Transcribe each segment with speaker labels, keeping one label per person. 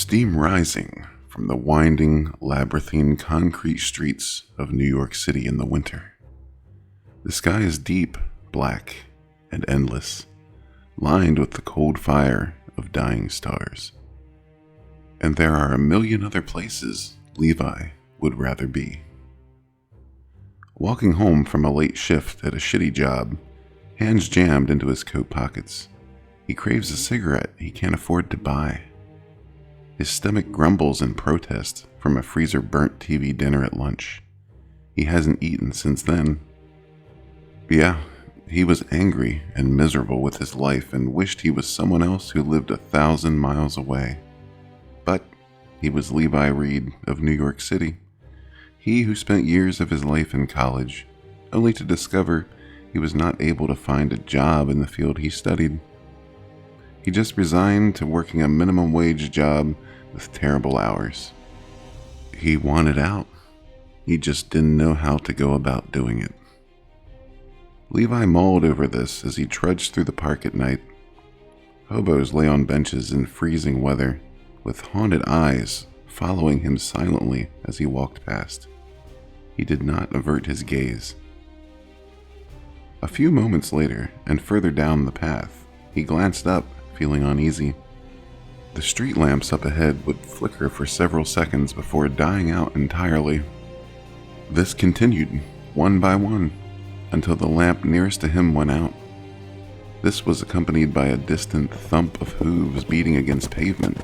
Speaker 1: Steam rising from the winding, labyrinthine concrete streets of New York City in the winter. The sky is deep, black, and endless, lined with the cold fire of dying stars. And there are a million other places Levi would rather be. Walking home from a late shift at a shitty job, hands jammed into his coat pockets, he craves a cigarette he can't afford to buy. His stomach grumbles in protest from a freezer-burnt TV dinner at lunch. He hasn't eaten since then. Yeah, he was angry and miserable with his life and wished he was someone else who lived 1,000 miles away. But he was Levi Reed of New York City. He who spent years of his life in college, only to discover he was not able to find a job in the field he studied. He just resigned to working a minimum wage job with terrible hours. He wanted out. He just didn't know how to go about doing it. Levi mulled over this as he trudged through the park at night. Hobos lay on benches in freezing weather, with haunted eyes following him silently as he walked past. He did not avert his gaze. A few moments later, and further down the path, he glanced up, feeling uneasy. The street lamps up ahead would flicker for several seconds before dying out entirely. This continued, one by one, until the lamp nearest to him went out. This was accompanied by a distant thump of hooves beating against pavement.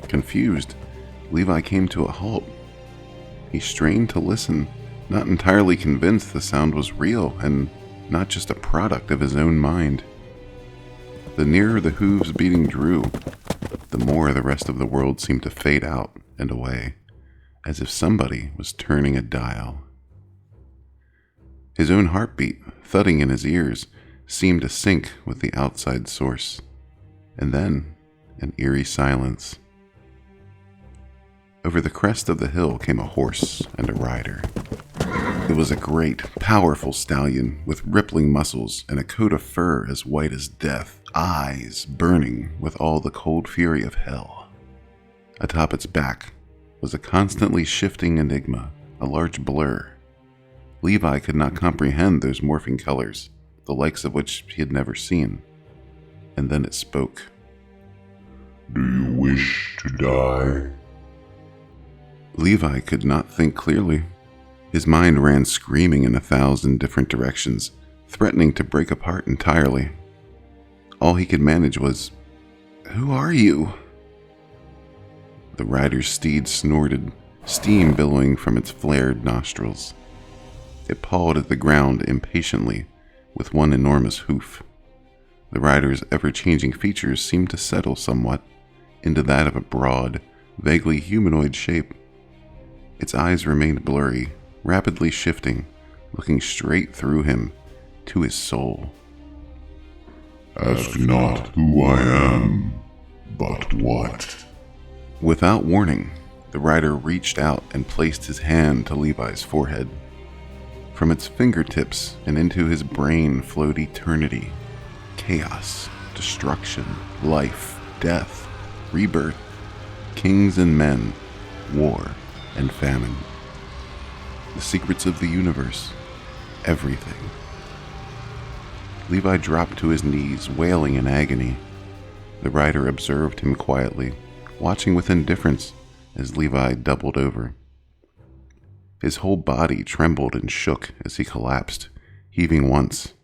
Speaker 1: Confused, Levi came to a halt. He strained to listen, not entirely convinced the sound was real and not just a product of his own mind. The nearer the hooves beating drew, the more the rest of the world seemed to fade out and away, as if somebody was turning a dial. His own heartbeat, thudding in his ears, seemed to sync with the outside source, and then an eerie silence. Over the crest of the hill came a horse and a rider. It was a great, powerful stallion with rippling muscles and a coat of fur as white as death, eyes burning with all the cold fury of hell. Atop its back was a constantly shifting enigma, a large blur. Levi could not comprehend those morphing colors, the likes of which he had never seen. And then it spoke.
Speaker 2: "Do you wish to die?"
Speaker 1: Levi could not think clearly. His mind ran screaming in 1,000 different directions, threatening to break apart entirely. All he could manage was, "Who are you?" The rider's steed snorted, steam billowing from its flared nostrils. It pawed at the ground impatiently with one enormous hoof. The rider's ever-changing features seemed to settle somewhat into that of a broad, vaguely humanoid shape. Its eyes remained blurry, rapidly shifting, looking straight through him, to his soul.
Speaker 2: "Ask not who I am, but what."
Speaker 1: Without warning, the rider reached out and placed his hand to Levi's forehead. From its fingertips and into his brain flowed eternity, chaos, destruction, life, death, rebirth, kings and men, war and famine. The secrets of the universe, everything. Levi dropped to his knees, wailing in agony. The rider observed him quietly, watching with indifference as Levi doubled over. His whole body trembled and shook as he collapsed, heaving once.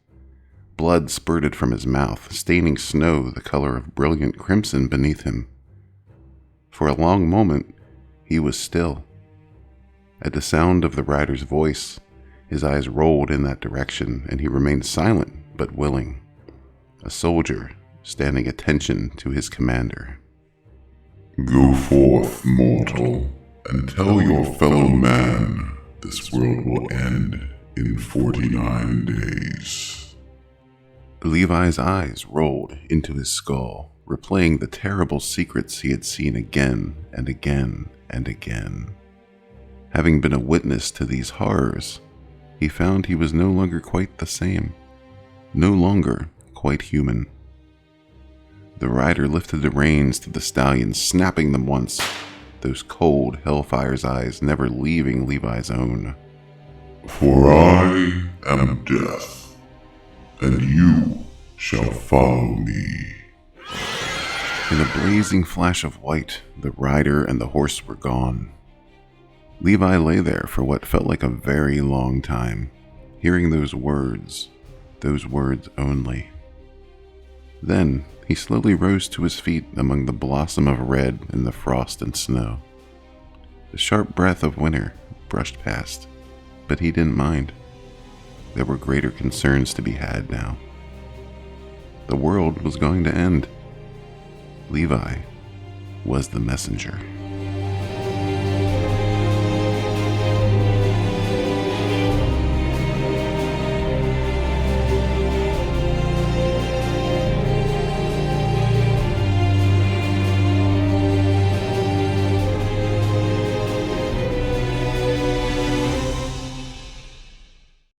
Speaker 1: Blood spurted from his mouth, staining snow the color of brilliant crimson beneath him. For a long moment, he was still. At the sound of the rider's voice, his eyes rolled in that direction, and he remained silent but willing, a soldier standing attention to his commander.
Speaker 2: "Go forth, mortal, and tell your fellow man this world will end in 49 days.
Speaker 1: Levi's eyes rolled into his skull, replaying the terrible secrets he had seen again and again and again. Having been a witness to these horrors, he found he was no longer quite the same, no longer quite human. The rider lifted the reins to the stallion, snapping them once, those cold hellfire's eyes never leaving Levi's own.
Speaker 2: For I am death, and you shall follow me.
Speaker 1: In a blazing flash of white, the rider and the horse were gone. Levi lay there for what felt like a very long time, hearing those words only. Then he slowly rose to his feet among the blossom of red in the frost and snow. The sharp breath of winter brushed past, but he didn't mind. There were greater concerns to be had now. The world was going to end. Levi was the messenger.